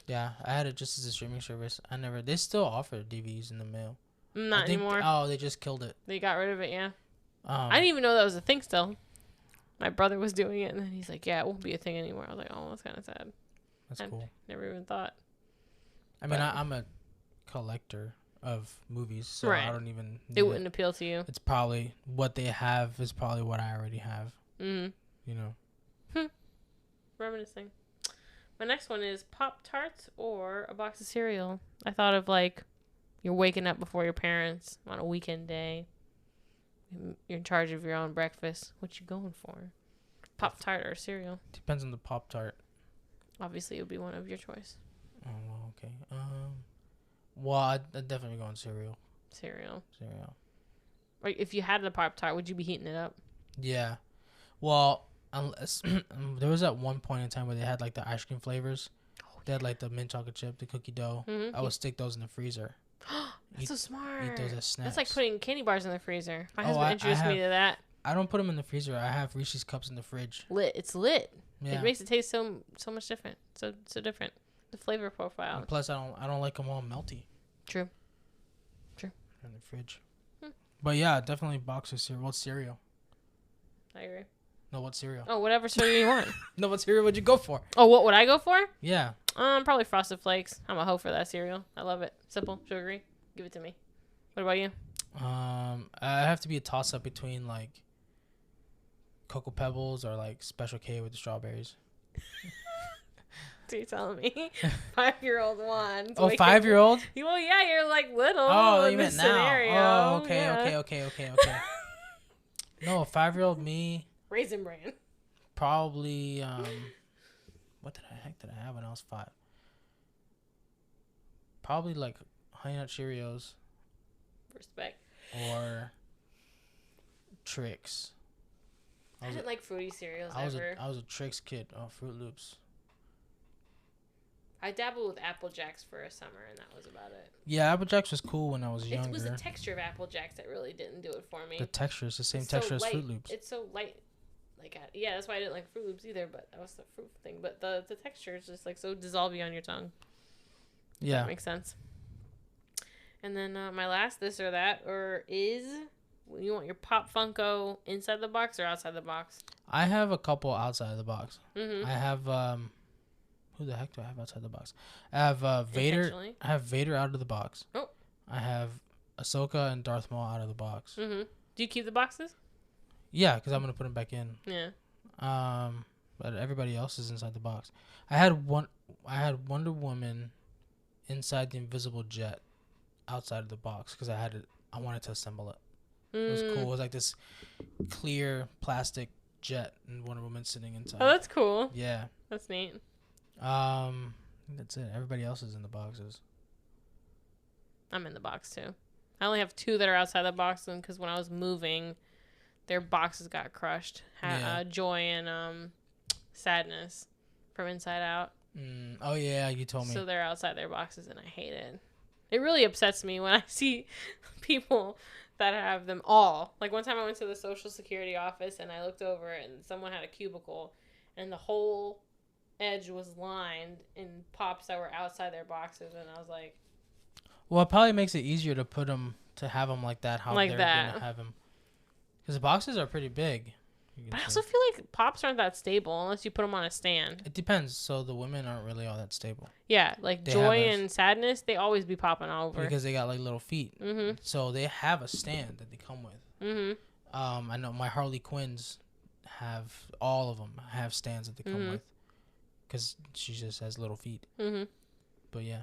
yeah, I had it just as a streaming service. They still offer DVDs in the mail. Not anymore. They just killed it. They got rid of it, yeah. I didn't even know that was a thing still. My brother was doing it, and then he's like, yeah, it won't be a thing anymore. I was like, oh, that's kind of sad. That's cool. Never even thought. I mean, I'm a collector of movies, so Right. I don't even. It need wouldn't appeal to you. It's probably what they have is probably what I already have. Mm-hmm. You know. Reminiscing. My next one is Pop-Tarts or a box of cereal. I thought of like you're waking up before your parents on a weekend day. You're in charge of your own breakfast. What you going for? Pop-Tart or cereal? Depends on the Pop-Tart. Obviously, it would be one of your choice. Oh, well, okay. Well, I'd definitely go on cereal. Cereal. Cereal. Like if you had the Pop-Tart, would you be heating it up? Yeah. Well, unless there was at one point in time where they had like the ice cream flavors. They had like the mint chocolate chip, the cookie dough. Mm-hmm. I would stick those in the freezer. That's so smart. Eat those as snacks. That's like putting candy bars in the freezer. My Oh, husband introduced me to that. I don't put them in the freezer. I have Reese's cups in the fridge. Lit. It's lit. Yeah. It makes it taste so much different. So different. The flavor profile. And plus, I don't like them all melty. True. In the fridge. But yeah, definitely box of cereal. What cereal? I agree. No, what cereal? Oh, whatever cereal you want. No, what cereal would you go for? Oh, what would I go for? Yeah. Probably Frosted Flakes. I'm a hoe for that cereal. I love it. Simple, sugary. Give it to me. What about you? I have to be a toss up between like Cocoa Pebbles or like Special K with the strawberries. So you're telling me 5-year-old one. Oh, 5-year-old? Well, yeah, you're like little. Oh, in you this meant now. scenario. Oh, okay, Yeah. okay. No, a 5-year-old me Raisin Bran. probably. What the heck did I have when I was 5? Probably like Honey Nut Cheerios Respect. or Trix. I didn't like fruity cereals I was ever. I was a Trix kid. Oh, Fruit Loops. I dabbled with Apple Jacks for a summer, and that was about it. Yeah, Apple Jacks was cool when I was younger. It was the texture of Apple Jacks that really didn't do it for me. The texture is the same It's texture so as light. Fruit Loops. It's so light. Like, yeah, that's why I didn't like Fruit Loops either, but that was the fruit thing. But the texture is just like so dissolving on your tongue. Yeah. That makes sense. And then my last this or that or is, you want your Pop Funko inside the box or outside the box? I have a couple outside of the box. Mm-hmm. I have who the heck do I have outside the box? I have Vader. Intentionally? I have Vader out of the box. Oh. I have Ahsoka and Darth Maul out of the box. Mm-hmm. Do you keep the boxes? Yeah, because I'm gonna put them back in. Yeah. But everybody else is inside the box. I had Wonder Woman inside the Invisible Jet outside of the box because I wanted to assemble it. It was cool. It was like this clear plastic jet and Wonder Woman sitting inside. Oh, that's cool. Yeah. That's neat. That's it. Everybody else is in the boxes. I'm in the box too. I only have 2 that are outside the box because when I was moving, their boxes got crushed. Yeah. Joy and Sadness from Inside Out. Oh yeah, you told me. So they're outside their boxes, and I hate it. It really upsets me when I see people that have them all. Like one time I went to the Social Security office and I looked over and someone had a cubicle and the whole edge was lined in pops that were outside their boxes, and I was like, well, it probably makes it easier to have them like that. How Like they're that. gonna have them, because the boxes are pretty big. but I also feel like pops aren't that stable unless you put them on a stand. It depends. So the women aren't really all that stable Yeah, like They Joy have and Sadness, they always be popping over. because they got like little feet. Mm-hmm. So they have a stand that they come with. Mm-hmm. I know my Harley Quinns have all of them have stands that they come with because she just has little feet. Mm-hmm. But yeah.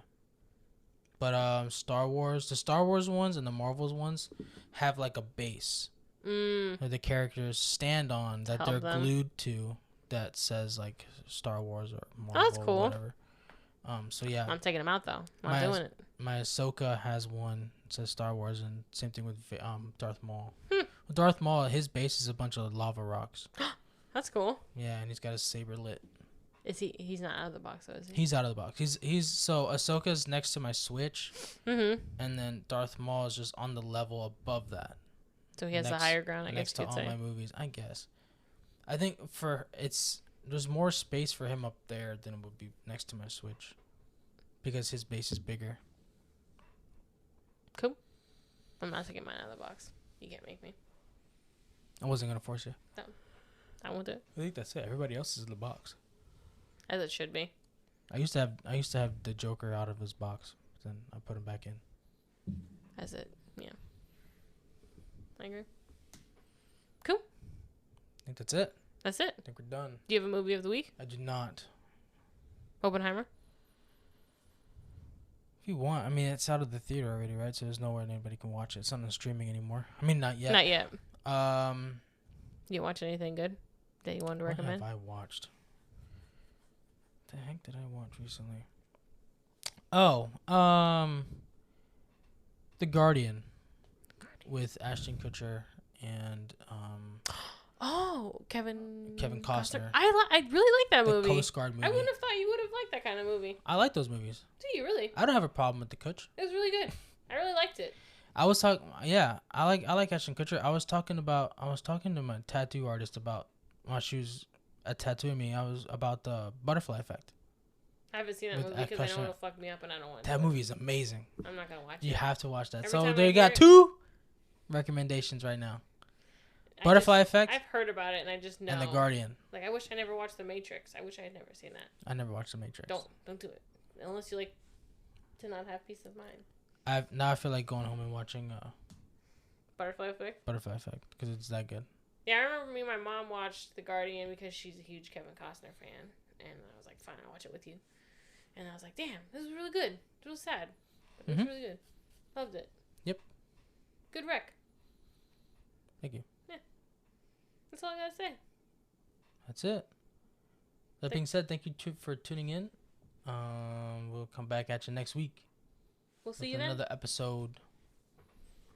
But Star Wars, the Star Wars ones and the Marvels ones have like a base where the characters stand on that Help they're them. glued to that says like Star Wars or Marvel that's cool. or whatever. So yeah, I'm taking them out though. I'm My- not doing it. my Ahsoka has one that says Star Wars, and same thing with Darth Maul. With Darth Maul, his base is a bunch of lava rocks. That's cool. Yeah, and he's got his saber lit. Is he? He's not out of the box, though, is he? He's out of the box. He's so Ahsoka's next to my Switch, Mm-hmm. and then Darth Maul is just on the level above that. So he has the Next- higher ground, I guess next to you could all say. my movies, I guess. I think there's more space for him up there than it would be next to my Switch, because his base is bigger. Cool. I'm not taking mine out of the box. You can't make me. I wasn't gonna force you. I won't do it. I think that's it. Everybody else is in the box. As it should be. I used to have the Joker out of his box, but then I put him back in. as it. Yeah, I agree. Cool. I think that's it. That's it. I think we're done. Do you have a movie of the week? I do not. Oppenheimer. If you want, I mean, it's out of the theater already, right? So there's nowhere anybody can watch it. It's not on streaming anymore. I mean, not yet. Not yet. Um, You watch anything good that you wanted to what recommend? have I watched? The heck did I watch recently? Oh, The Guardian with Ashton Kutcher and Oh, Kevin Costner. I really like that the movie. Coast Guard movie. I wouldn't have thought you would have liked that kind of movie. I like those movies. Do you really? I don't have a problem with the Kutch. It was really good. I really liked it. I was talking. Yeah, I like Ashton Kutcher. I was talking to my tattoo artist about while she was tattooing me. I was about the Butterfly Effect. I haven't seen that With movie because I know Ashton- it'll fuck me up and I don't want to. That movie is amazing. I'm not gonna watch You it. have to watch that. Every So time there I you got hear 2 recommendations right now: Butterfly Effect I've heard about it and I just know. and The Guardian. Like I wish I never watched The Matrix. I wish I had never seen that. I never watched The Matrix. Don't do it unless you like to not have peace of mind. I feel like going home and watching Butterfly Effect. Butterfly Effect because it's that good. Yeah, I remember me and my mom watched The Guardian because she's a huge Kevin Costner fan, and I was like, "Fine, I'll watch it with you." And I was like, "Damn, this was really good. It was sad, but it was really good. Loved it." Yep. Good rec. Thank you. That's all I gotta say. That's it. That being said, thank you for tuning in. We'll come back at you next week We'll see with you then. another episode